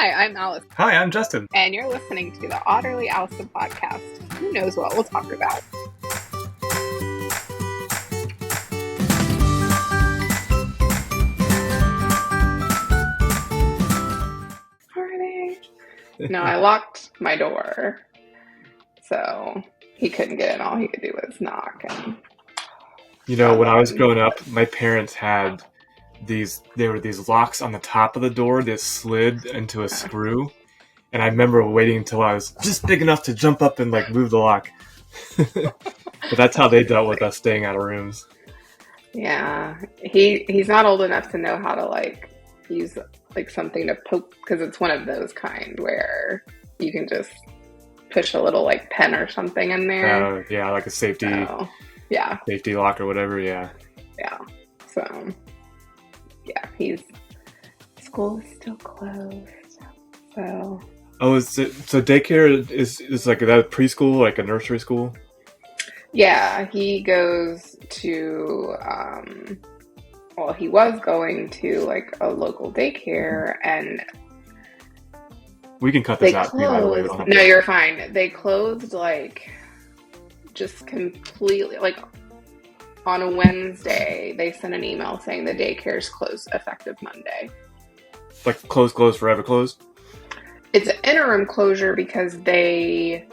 Hi, I'm Alice. Hi, I'm Justin. And you're listening to the Otterly Owlsome Podcast. Who knows what we'll talk about? Morning. No, I locked my door. So he couldn't get in. All he could do was knock. And when I was growing up, my parents had these locks on the top of the door that slid into a screw. And I remember waiting until I was just big enough to jump up and move the lock. But that's how they dealt with us staying out of rooms. Yeah, he's not old enough to know how to use something to poke, because it's one of those kind where you can just push a little pen or something in there. Yeah, like a safety lock or whatever. Yeah. So school is still closed. So. Oh, so daycare is that preschool, like a nursery school? Yeah, he goes to, he was going to a local daycare, and we can cut this out. By the way, no, you're fine. They closed just completely, on a Wednesday, they sent an email saying the daycare's closed effective Monday. Closed, forever closed? It's an interim closure because they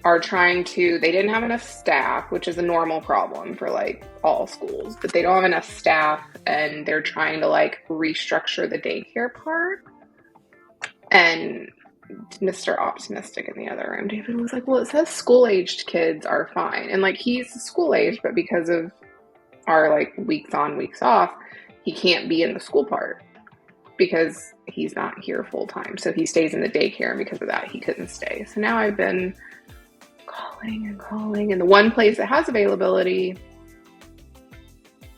are they didn't have enough staff, which is a normal problem for all schools, but they don't have enough staff, and they're trying to restructure the daycare part. And Mr. Optimistic in the other room, David, was like, well, it says school-aged kids are fine. And he's school-aged, but because of our weeks on, weeks off, he can't be in the school part because he's not here full-time. So he stays in the daycare, and because of that, he couldn't stay. So now I've been calling, and the one place that has availability,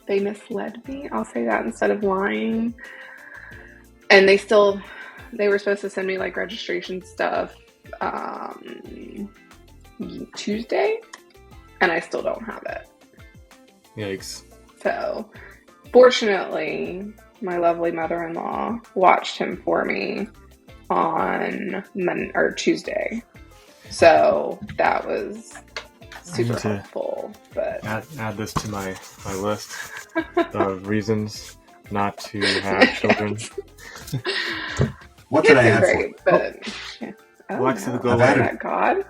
they misled me. I'll say that instead of lying. And they were supposed to send me registration stuff Tuesday, and I still don't have it. Yikes. So fortunately, my lovely mother-in-law watched him for me on Tuesday. So that was super helpful. But add this to my list of reasons not to have children. What can I add great, for you? But Alexa, go away. God.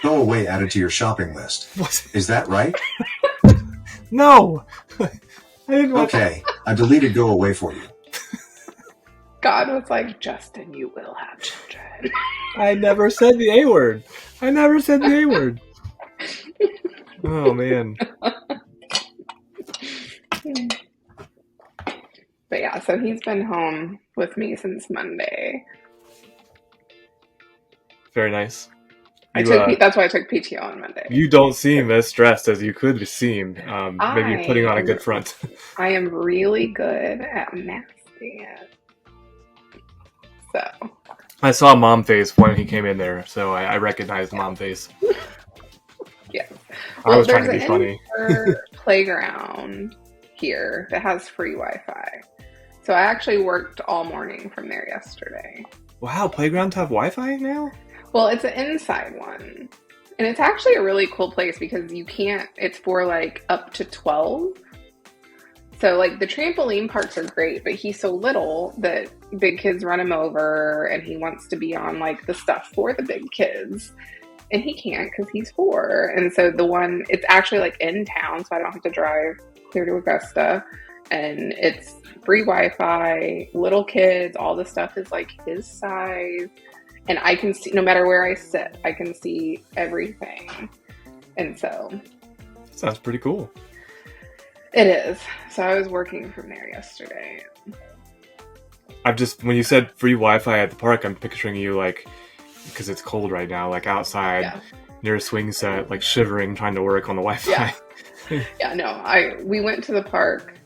Go away added to your shopping list. What? Is that right? No. I didn't want Okay, I deleted go away for you. God was like, Justin, you will have children. I never said the A word. Oh, man. But yeah, so he's been home with me since Monday. Very nice. That's why I took PTO on Monday. You don't seem as stressed as you could seem. Maybe you're putting on a good front. I am really good at masking it. So I saw mom face when he came in there, so I recognized mom face. Yeah. I was trying to be funny. There's a playground here that has free Wi-Fi. So I actually worked all morning from there yesterday. Wow, playgrounds have Wi-Fi now? Well, it's an inside one. And it's actually a really cool place because it's for up to 12. So the trampoline parks are great, but he's so little that big kids run him over, and he wants to be on the stuff for the big kids. And he can't because he's 4. And so it's actually in town, so I don't have to drive clear to Augusta. And it's free Wi-Fi, little kids, all the stuff is his size. And I can see, no matter where I sit, I can see everything. And so. Sounds pretty cool. It is. So I was working from there yesterday. When you said free Wi-Fi at the park, I'm picturing you because it's cold right now, outside near a swing set, shivering, trying to work on the Wi-Fi. Yeah, no, we went to the park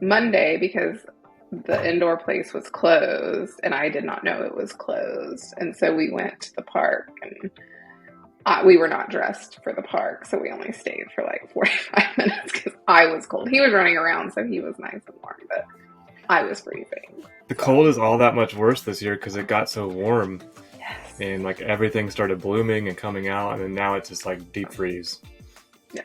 Monday because the indoor place was closed, and I did not know it was closed. And so we went to the park, and we were not dressed for the park, so we only stayed for 45 minutes because I was cold. He was running around, so he was nice and warm, but I was freezing. The cold is all that much worse this year because it got so warm. Yes. And like everything started blooming and coming out, and then now it's just like deep freeze. Yeah.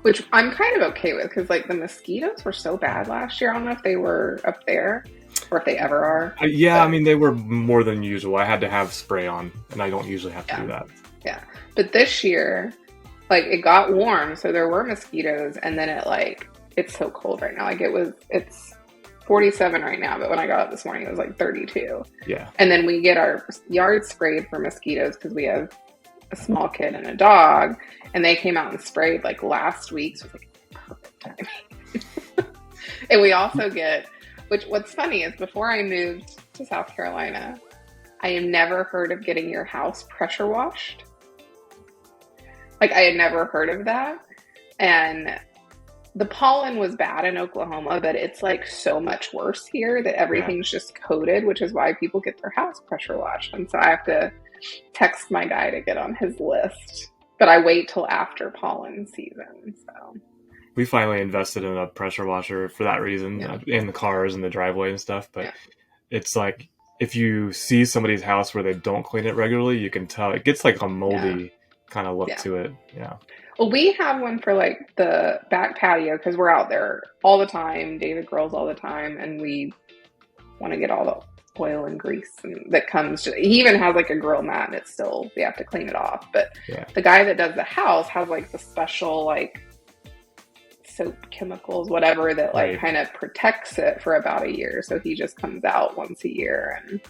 Which I'm kind of okay with because like the mosquitoes were so bad last year. I don't know if they were up there or if they ever are. Yeah, I mean, they were more than usual. I had to have spray on, and I don't usually have to do that. Yeah. But this year, like it got warm, so there were mosquitoes, and then it's so cold right now. Like it's 47 right now, but when I got up this morning, it was like 32. Yeah. And then we get our yard sprayed for mosquitoes because we have a small kid and a dog, and they came out and sprayed like last week. So it was like perfect timing. And we also get, what's funny is before I moved to South Carolina, I had never heard of getting your house pressure washed. Like I had never heard of that. And the pollen was bad in Oklahoma, but it's like so much worse here that everything's just coated, which is why people get their house pressure washed. And so I have to text my guy to get on his list, but I wait till after pollen season. So we finally invested in a pressure washer for that reason, in the cars and the driveway and stuff. But it's like if you see somebody's house where they don't clean it regularly, you can tell it gets like a moldy kind of look to it. Yeah. Well, we have one for like the back patio because we're out there all the time. David grills all the time, and we want to get all the oil and grease that comes. He even has like a grill mat, and it's still, we have to clean it off. But the guy that does the house has like the special like soap chemicals, whatever, that like kind of protects it for about a year. So he just comes out once a year and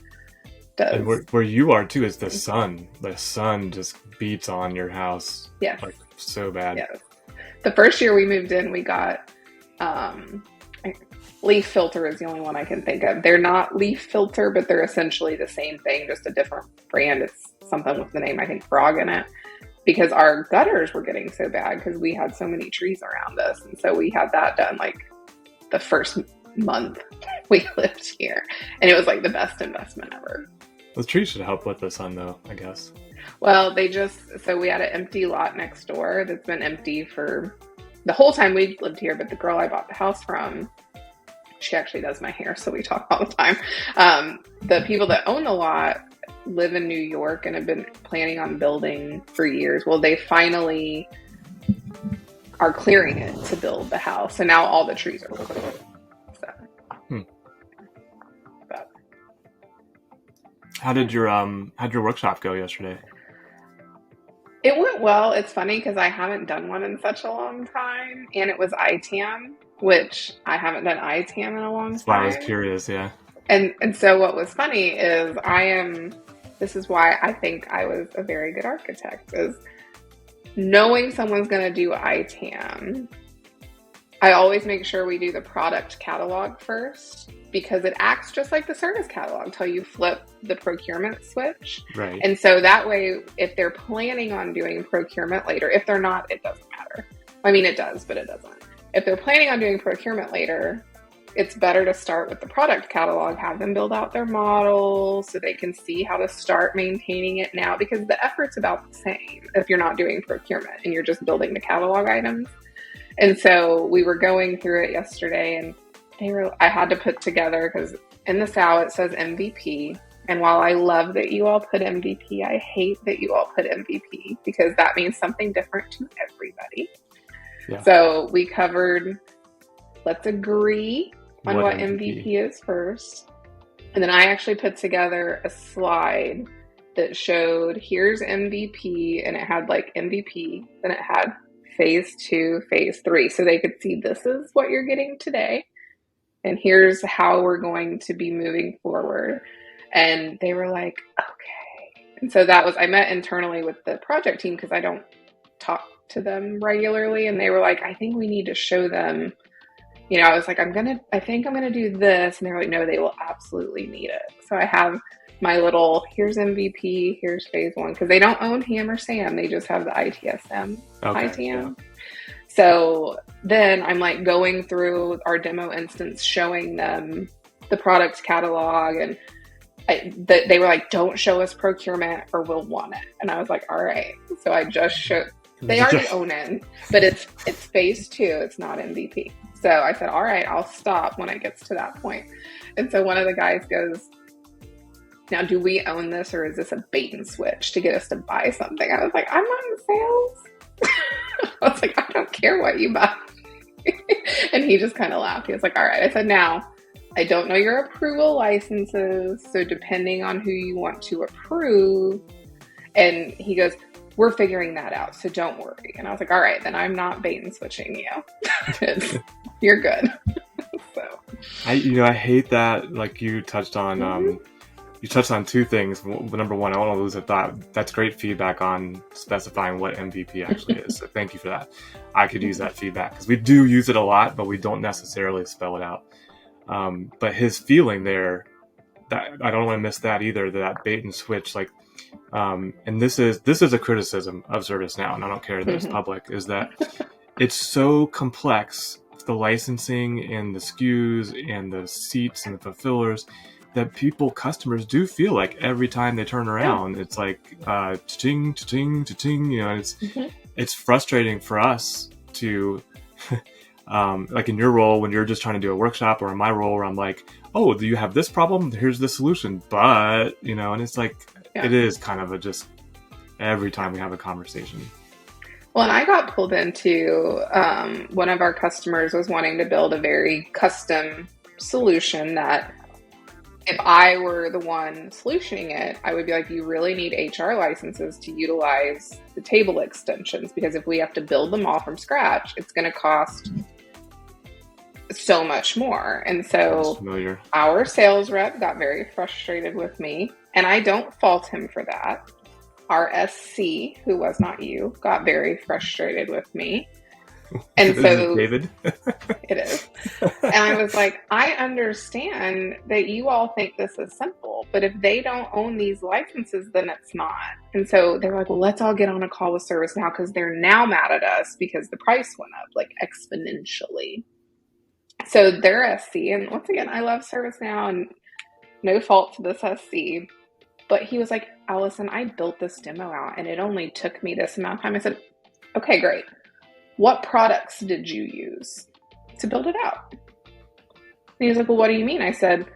does. And where you are too is the sun. The sun just beats on your house. Yes. Like so bad. Yes. The first year we moved in, we got leaf filter is the only one I can think of. They're not leaf filter, but they're essentially the same thing, just a different brand. It's something with the name, I think, frog in it. Because our gutters were getting so bad because we had so many trees around us. And so we had that done like the first month we lived here. And it was like the best investment ever. Those trees should help with the sun though, I guess. Well, so we had an empty lot next door that's been empty for the whole time we lived here. But the girl I bought the house from, she actually does my hair, so we talk all the time. The people that own the lot live in New York and have been planning on building for years. Well, they finally are clearing it to build the house. So now all the trees are cleared. So. But. How'd your workshop go yesterday? It went well. It's funny because I haven't done one in such a long time. And it was ITAM, which I haven't done ITAM in a long time. That's why I was curious, yeah. And so what was funny is this is why I think I was a very good architect, is knowing someone's going to do ITAM. I always make sure we do the product catalog first because it acts just like the service catalog until you flip the procurement switch. Right. And so that way, if they're planning on doing procurement later, if they're not, it doesn't matter. I mean, it does, but it doesn't. If they're planning on doing procurement later, it's better to start with the product catalog, have them build out their model so they can see how to start maintaining it now, because the effort's about the same if you're not doing procurement and you're just building the catalog items. And so we were going through it yesterday, and I had to put together, because in the SAO it says MVP. And while I love that you all put MVP, I hate that you all put MVP because that means something different to everybody. Yeah. So we covered, let's agree on what MVP is first. And then I actually put together a slide that showed here's MVP, and it had like MVP, then it had phase 2, phase 3. So they could see this is what you're getting today. And here's how we're going to be moving forward. And they were like, okay. And so I met internally with the project team because I don't talk to them regularly. And they were like, I think we need to show them, I was like, I think I'm going to do this. And they were like, no, they will absolutely need it. So I have my little, here's MVP, here's phase 1, because they don't own HAM or SAM. They just have the ITSM, ITAM. Yeah. So then I'm like going through our demo instance, showing them the product catalog, and they were like, don't show us procurement or we'll want it. And I was like, all right. So I just showed, they already own it, but it's phase 2. It's not MVP. So I said, all right, I'll stop when it gets to that point. And so one of the guys goes, now, do we own this, or is this a bait and switch to get us to buy something? I was like, I'm not in sales. I was like, I don't care what you buy. And he just kind of laughed. He was like, all right. I said, now, I don't know your approval licenses, so depending on who you want to approve. And he goes, we're figuring that out, so don't worry. And I was like, all right, then I'm not bait and switching you. You're good. So I hate that, like you touched on, you touched on two things. Number one, I don't want to lose a thought. That's great feedback on specifying what MVP actually is. So thank you for that. I could use that feedback because we do use it a lot, but we don't necessarily spell it out. But his feeling there, that I don't want to miss that either, that bait and switch, like, and this is a criticism of ServiceNow, and I don't care that it's public, is that it's so complex, the licensing and the SKUs and the seats and the fulfillers, that customers do feel like every time they turn around, it's like, cha-ching, cha-ching, cha-ching, it's frustrating for us to, like in your role, when you're just trying to do a workshop, or in my role where I'm like, oh, do you have this problem? Here's the solution. But, and it's like, it is kind of just every time we have a conversation. Well, and I got pulled into, one of our customers was wanting to build a very custom solution that, if I were the one solutioning it, I would be like, you really need HR licenses to utilize the table extensions, because if we have to build them all from scratch, it's going to cost so much more. And so our sales rep got very frustrated with me, and I don't fault him for that. Our SC, who was not you, got very frustrated with me. And so David. It is. And I was like, I understand that you all think this is simple, but if they don't own these licenses, then it's not. And so they were like, well, let's all get on a call with ServiceNow, because they're now mad at us because the price went up like exponentially. So their SC, and once again, I love ServiceNow and no fault to this SC, but he was like, Allison, I built this demo out and it only took me this amount of time. I said, okay, great. What products did you use to build it out? And he was like, well, what do you mean? I said,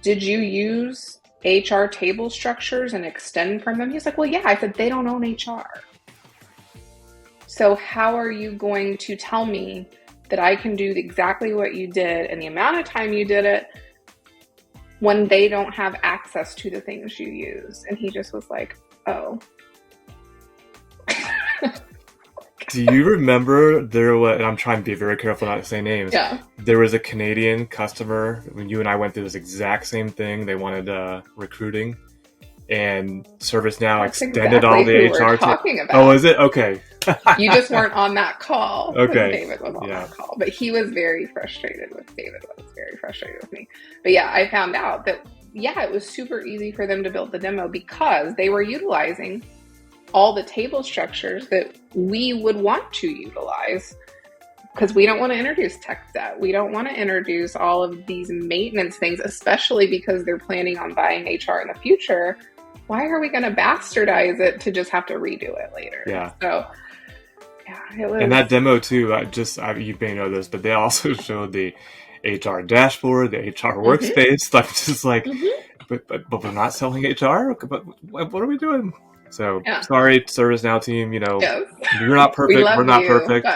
did you use HR table structures and extend from them? He's like, well, yeah. I said, they don't own HR. So how are you going to tell me that I can do exactly what you did and the amount of time you did it when they don't have access to the things you use? And he just was like, oh. Do you remember and I'm trying to be very careful not to say names. Yeah. There was a Canadian customer when you and I went through this exact same thing. They wanted recruiting, and ServiceNow extended all the HR. Talking about. Oh, is it? Okay. You just weren't on that call. Okay. David was on that call, but he was very frustrated with me. But yeah, I found out that, it was super easy for them to build the demo because they were utilizing all the table structures that we would want to utilize, because we don't want to introduce tech debt. We don't want to introduce all of these maintenance things, especially because they're planning on buying HR in the future. Why are we going to bastardize it to just have to redo it later? Yeah. So, it was. And that demo too, you may know this, but they also showed the HR dashboard, the HR workspace. I'm just like, but we're not selling HR? But what are we doing? So sorry, ServiceNow team, you're not perfect. We're not perfect.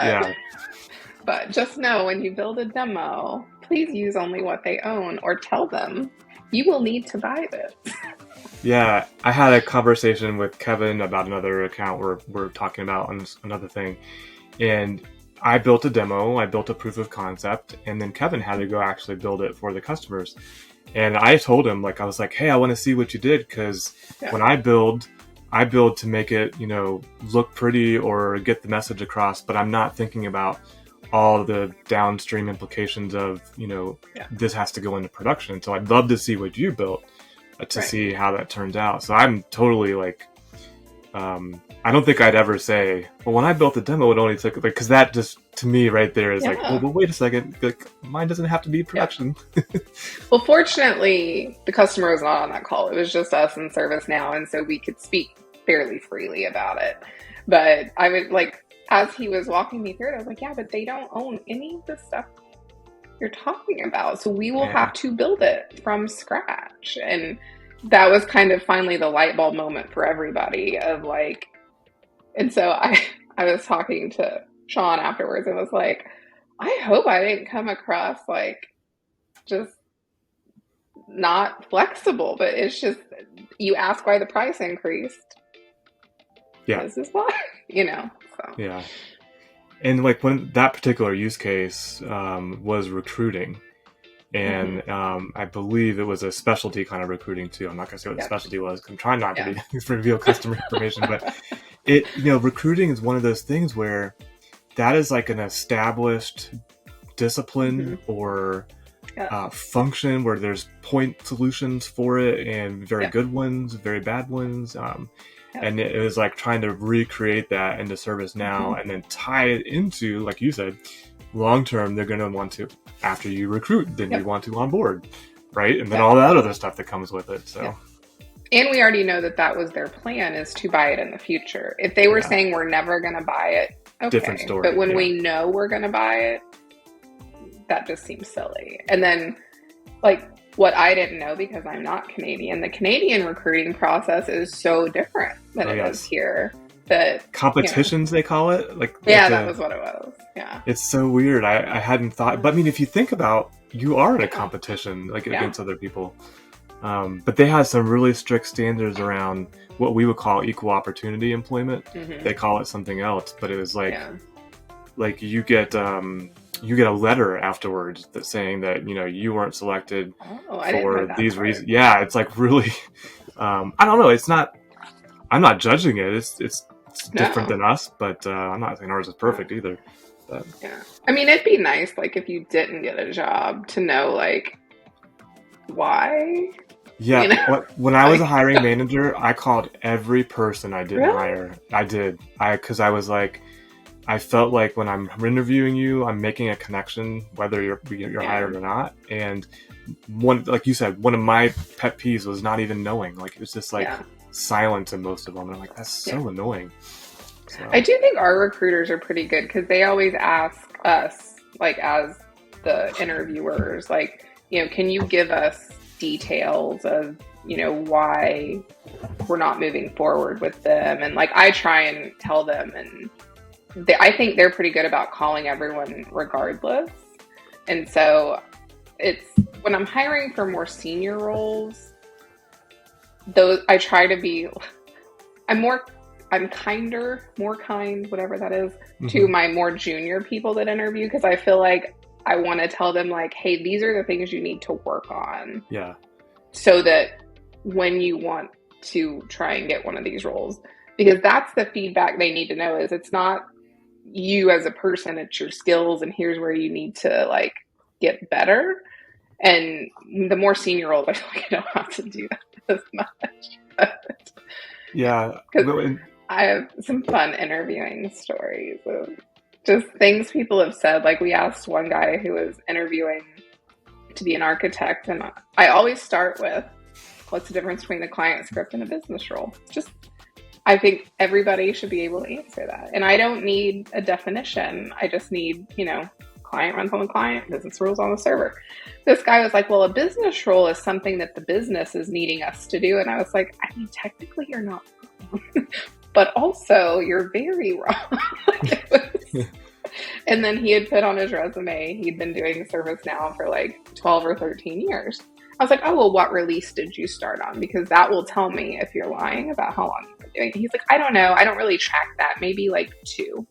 But just know, when you build a demo, please use only what they own, or tell them you will need to buy this. Yeah, I had a conversation with Kevin about another account we're talking about on another thing. And I built a demo, I built a proof of concept, and then Kevin had to go actually build it for the customers. And I told him, I was like, hey, I want to see what you did, because when I build to make it, look pretty or get the message across, but I'm not thinking about all the downstream implications of, this has to go into production. So I'd love to see what you built to see how that turns out. So I'm totally I don't think I'd ever say, well, when I built the demo, it only took, because that just, to me right there is well, but wait a second, mine doesn't have to be production. Well, fortunately, the customer was not on that call. It was just us and ServiceNow, and so we could speak fairly freely about it. But I would, as he was walking me through it, I was like, yeah, but they don't own any of this stuff you're talking about. So we will have to build it from scratch. And that was kind of finally the light bulb moment for everybody of like, and so I was talking to Sean afterwards and was like, I hope I didn't come across like just not flexible, but it's just, you ask why the price increased. Yeah. This is why, so. Yeah. And like when that particular use case was recruiting, and I believe it was a specialty kind of recruiting too. I'm not going to say what the specialty was. I'm trying not to reveal customer information, but recruiting is one of those things where that is like an established discipline or function where there's point solutions for it, and very good ones, very bad ones. And it was like trying to recreate that into ServiceNow and then tie it into, like you said, long term, they're going to want to, after you recruit, then you want to onboard, right? And then all that other stuff that comes with it. So, and we already know that was their plan, is to buy it in the future. If they were saying we're never going to buy it, okay. Different story. But when we know we're going to buy it, that just seems silly. And then, like, what I didn't know, because I'm not Canadian, the Canadian recruiting process is so different than it is here. That competitions, they call it. That was what it was. Yeah. It's so weird. I hadn't thought, but I mean, if you think about, you are in a competition against other people. But they have some really strict standards around what we would call equal opportunity employment. They call it something else, but it was like you get a letter afterwards that's saying that you weren't selected for these reasons. Yeah, it's like really, I don't know. It's not. I'm not judging it. It's different than us, but I'm not saying ours is perfect either. But. Yeah, I mean, it'd be nice, like, if you didn't get a job, to know, like, why. Yeah, when I was a hiring manager, I called every person I didn't hire. I did. Because I was like, I felt like when I'm interviewing you, I'm making a connection, whether you're hired or not. And one, like you said, one of my pet peeves was not even knowing. Like, it was just like silence in most of them. And I'm like, that's so annoying. So. I do think our recruiters are pretty good, because they always ask us, like, as the interviewers, like, can you give us details of, why we're not moving forward with them? And like, I try and tell them, and I think they're pretty good about calling everyone regardless. And so it's, when I'm hiring for more senior roles, those, I try to be, I'm kinder, more kind, whatever that is, to my more junior people that interview, because I feel like I want to tell them, like, hey, these are the things you need to work on. Yeah. So that when you want to try and get one of these roles, because that's the feedback they need to know, is it's not you as a person, it's your skills, and here's where you need to, like, get better. And the more senior roles, I feel like I don't have to do that as much. But, yeah. Because I have some fun interviewing stories of just things people have said. Like, we asked one guy who was interviewing to be an architect, and I always start with, what's the difference between a client script and a business role? Just, I think everybody should be able to answer that. And I don't need a definition. I just need, client runs on the client, business rules on the server. This guy was like, well, a business role is something that the business is needing us to do. And I was like, I mean, technically you're not wrong, but also you're very wrong. And then he had put on his resume, he'd been doing ServiceNow for like 12 or 13 years. I was like, oh, well, what release did you start on? Because that will tell me if you're lying about how long you've been doing it. He's like, I don't know. I don't really track that. Maybe like 2.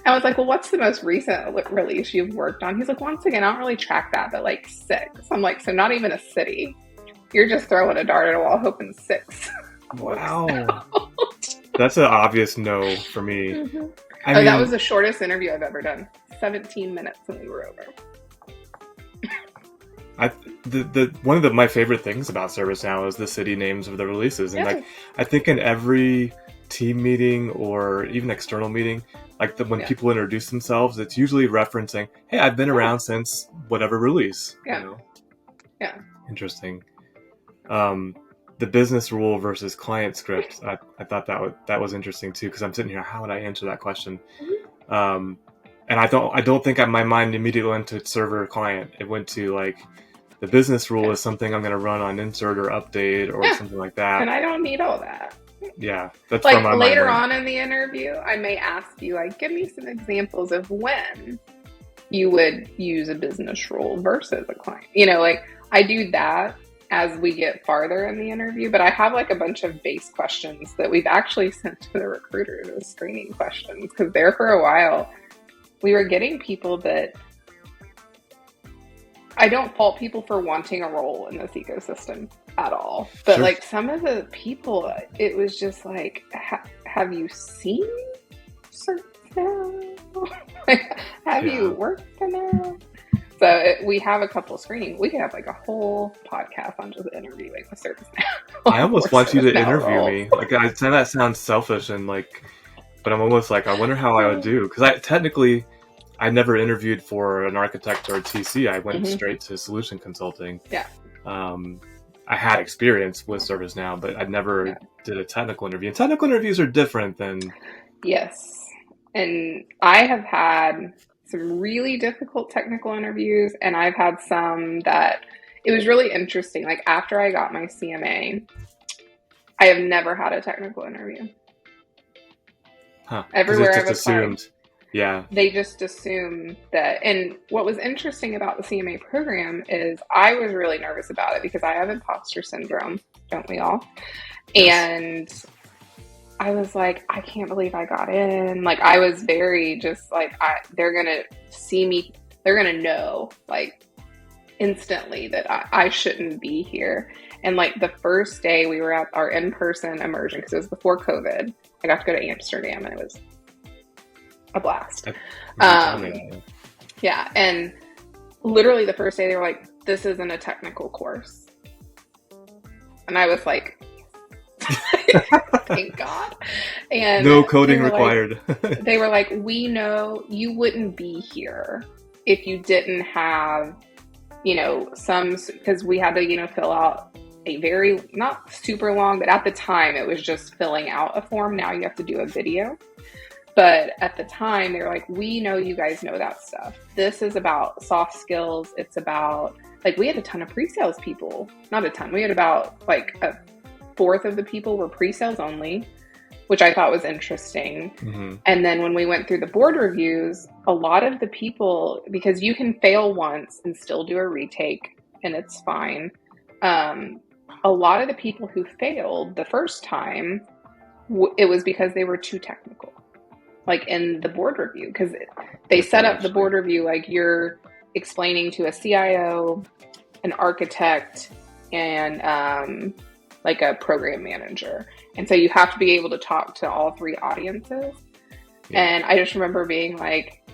I was like, well, what's the most recent release you've worked on? He's like, once again, I don't really track that, but like 6. I'm like, so not even a city. You're just throwing a dart at a wall hoping 6. Wow. That's an obvious no for me. Mm-hmm. I mean, that was the shortest interview I've ever done. 17 minutes and we were over. One of my favorite things about ServiceNow is the city names of the releases. And like, I think in every team meeting or even external meeting, like when people introduce themselves, it's usually referencing, hey, I've been around since whatever release. Yeah. Yeah. Interesting. The business rule versus client script, I thought that was interesting too, because I'm sitting here, how would I answer that question? And I don't think my mind immediately went to server client. It went to like the business rule is something I'm going to run on insert or update or something like that. And I don't need all that. Yeah, that's like where my later mind went. on in the interview, I may ask you, like, give me some examples of when you would use a business rule versus a client. You know, like I do that as we get farther in the interview, but I have like a bunch of base questions that we've actually sent to the recruiters as screening questions, because there for a while we were getting people that I don't fault people for wanting a role in this ecosystem at all. But like some of the people, it was just like, have you seen ServiceNow? Have you worked for now? So we have a couple screening. We could have like a whole podcast on just interviewing with ServiceNow. I almost want you to interview me. Like I said, that sounds selfish and like, but I'm almost like, I wonder how I would do, because I never interviewed for an architect or a TC. I went straight to solution consulting. Yeah. I had experience with ServiceNow, but I never did a technical interview. And technical interviews are different than... Yes. And I have had some really difficult technical interviews, and I've had some that it was really interesting. Like after I got my CMA, I have never had a technical interview. Huh. Everywhere I've I've applied. Yeah. They just assume that. And what was interesting about the CMA program is I was really nervous about it because I have imposter syndrome, don't we all? Yes. And I was like, I can't believe I got in. Like, I was very just like, they're going to see me. They're going to know like instantly that I shouldn't be here. And like the first day we were at our in-person immersion, because it was before COVID, I got to go to Amsterdam and it was a blast. Yeah. And literally the first day they were like, this isn't a technical course. And I was like, thank God. And no coding required. They were like, we know you wouldn't be here if you didn't have, because we had to, fill out a very, not super long, but at the time it was just filling out a form. Now you have to do a video. But at the time, they were like, we know you guys know that stuff. This is about soft skills. It's about, like, we had a ton of pre-sales people. Not a ton. We had about, like, a fourth of the people were pre-sales only, which I thought was interesting. Mm-hmm. And then when we went through the board reviews, a lot of the people, because you can fail once and still do a retake, and it's fine. A lot of the people who failed the first time, it was because they were too technical. Like in the board review, because they set up the board review like you're explaining to a CIO, an architect, and like a program manager. And so you have to be able to talk to all three audiences. Yeah. And I just remember being like,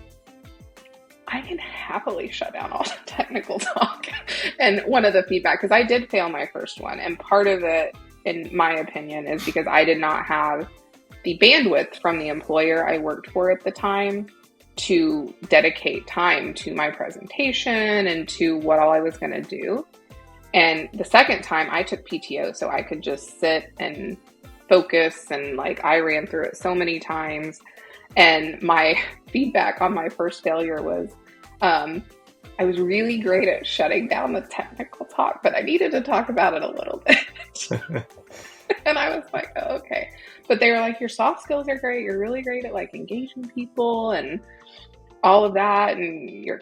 I can happily shut down all the technical talk. And one of the feedback, because I did fail my first one, and part of it, in my opinion, is because I did not have the bandwidth from the employer I worked for at the time to dedicate time to my presentation and to what all I was going to do. And the second time I took PTO so I could just sit and focus, and like I ran through it so many times. And my feedback on my first failure was I was really great at shutting down the technical talk, but I needed to talk about it a little bit. And I was like, oh, okay. But they were like, your soft skills are great. You're really great at like engaging people and all of that. And your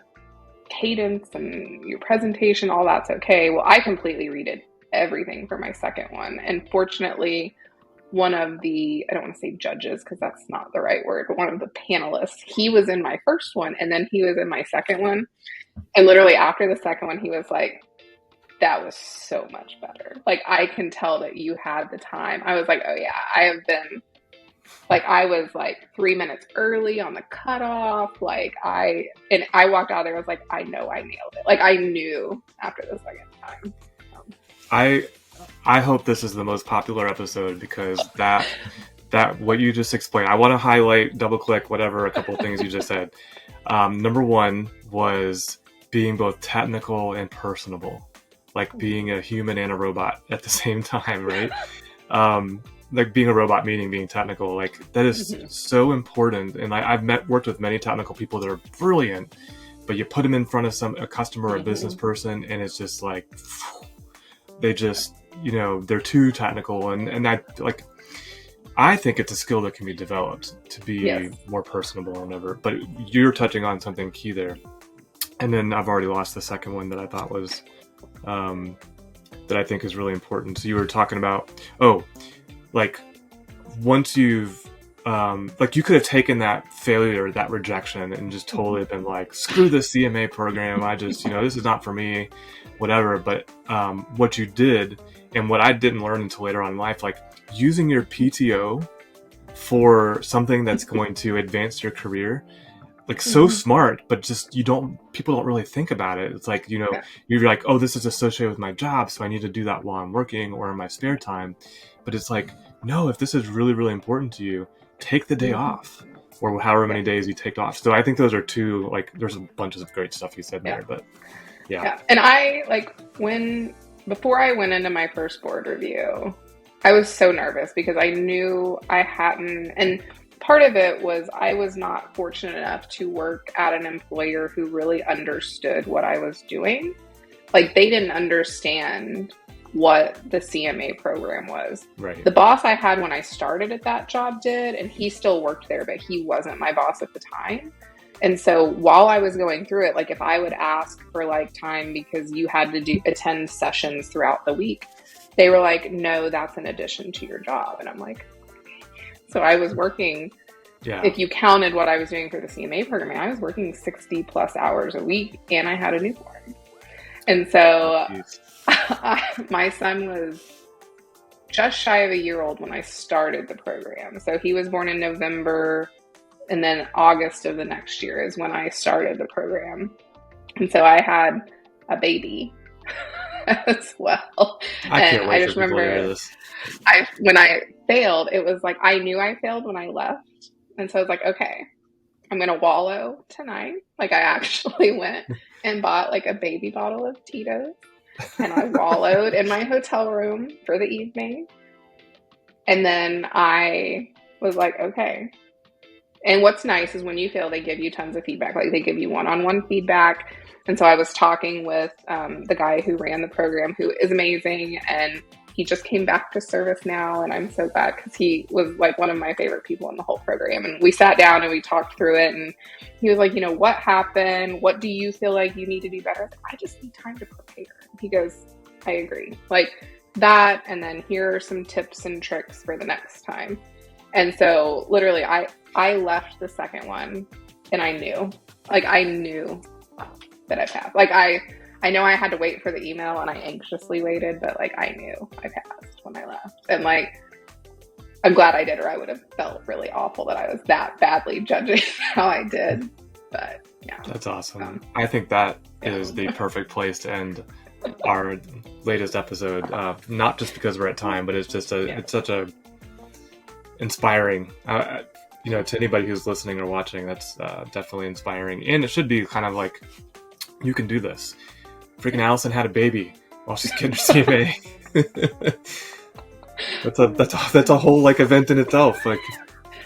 cadence and your presentation, all that's okay. Well, I completely redid everything for my second one. And fortunately, one of the, I don't want to say judges because that's not the right word, but one of the panelists, he was in my first one and then he was in my second one. And literally after the second one, he was like, that was so much better. Like, I can tell that you had the time. I was like, oh yeah, I have been, like, I was like 3 minutes early on the cutoff. Like I walked out there, I was like, I know I nailed it. Like I knew after the second time. I hope this is the most popular episode because that what you just explained, I want to highlight, double click, whatever, a couple of things you just said. Number one was being both technical and personable. Like being a human and a robot at the same time, right? like being a robot, meaning being technical, like that is so important. And I've worked with many technical people that are brilliant, but you put them in front of a customer or a business person, and it's just like, they just, they're too technical. And I think it's a skill that can be developed to be more personable or whatever. But you're touching on something key there. And then I've already lost the second one that I thought was, that I think is really important. So you were talking about, like once you've, like you could have taken that failure, that rejection, and just totally been like, screw the CMA program. I just, this is not for me, whatever. But what you did, and what I didn't learn until later on in life, like using your PTO for something that's going to advance your career, like so smart, but just people don't really think about it. It's like, you're like, oh, this is associated with my job, so I need to do that while I'm working or in my spare time. But it's like, no, if this is really, really important to you, take the day off, or however many days you take off. So I think those are two, like, there's a bunch of great stuff you said there, but yeah. And I, like, before I went into my first board review, I was so nervous because I knew I hadn't, and part of it was I was not fortunate enough to work at an employer who really understood what I was doing. Like, they didn't understand what the CMA program was. Right. The boss I had when I started at that job did, and he still worked there, but he wasn't my boss at the time. And so while I was going through it, like if I would ask for like time because you had to attend sessions throughout the week, they were like, no, that's an addition to your job. And I'm like, so I was working, if you counted what I was doing for the CMA program, I was working 60 plus hours a week, and I had a newborn. And so my son was just shy of a year old when I started the program. So he was born in November, and then August of the next year is when I started the program. And so I had a baby as well. I just remember when I failed, it was like, I knew I failed when I left. And so I was like, okay, I'm going to wallow tonight. Like, I actually went and bought like a baby bottle of Tito's, and I wallowed in my hotel room for the evening. And then I was like, okay. And what's nice is when you fail, they give you tons of feedback. Like, they give you one-on-one feedback. And so I was talking with the guy who ran the program, who is amazing. And he just came back to ServiceNow. And I'm so glad, because he was like one of my favorite people in the whole program. And we sat down and we talked through it. And he was like, what happened? What do you feel like you need to do better? I just need time to prepare. He goes, I agree. Like that. And then here are some tips and tricks for the next time. And so literally I left the second one, and I knew that I passed. Like I know I had to wait for the email, and I anxiously waited, but like I knew I passed when I left. And like, I'm glad I did, or I would have felt really awful that I was that badly judging how I did. But yeah. That's awesome. I think that is the perfect place to end our latest episode. Not just because we're at time, but it's just it's such a inspiring, to anybody who's listening or watching. That's definitely inspiring, and it should be kind of like, you can do this. Freaking Allison had a baby while she's getting her CMA. that's a whole like event in itself. Like,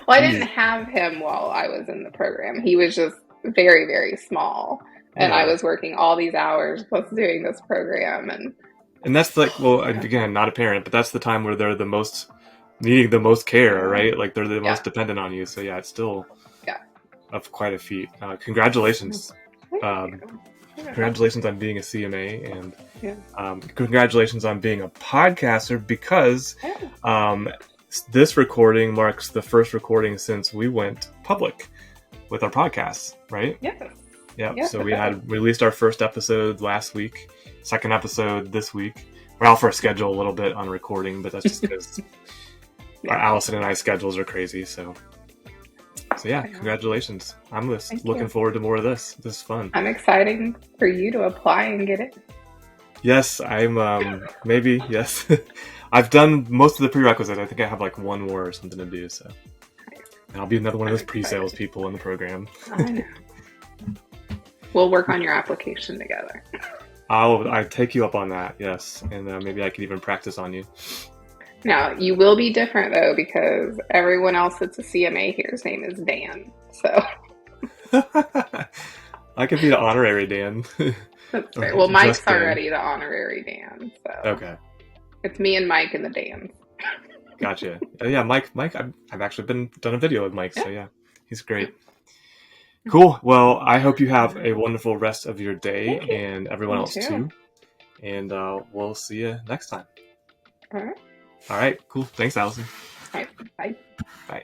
well, I didn't have him while I was in the program. He was just very, very small, and I was working all these hours plus doing this program, and that's like, well, again, not a parent, but that's the time where they're the most needing the most care, right? Like, they're the most dependent on you. So yeah, it's still of quite a feat. Congratulations. Congratulations on being a CMA, and congratulations on being a podcaster, because this recording marks the first recording since we went public with our podcast, right? Yeah. So we had released our first episode last week, second episode this week. We're off our schedule a little bit on recording, but that's just because our Allison and I schedules are crazy. So yeah, congratulations. I'm looking forward to more of this. This is fun. I'm excited for you to apply and get it. Yes, I'm maybe, yes. I've done most of the prerequisites. I think I have like one more or something to do. So and I'll be another one of those pre-sales people in the program. I know. We'll work on your application together. I take you up on that, yes. And maybe I could even practice on you. Now, you will be different, though, because everyone else that's a CMA here's name is Dan. So I could be the honorary Dan. that's fair. Well, Mike's Just Dan. already the honorary Dan. So Okay. it's me and Mike and the Dans. Gotcha. Yeah, Mike, I've actually done a video with Mike, so yeah, he's great. Cool. Well, I hope you have a wonderful rest of your day, and everyone else too. And we'll see you next time. All right. All right. Cool. Thanks, Allison. All right. Bye. Bye.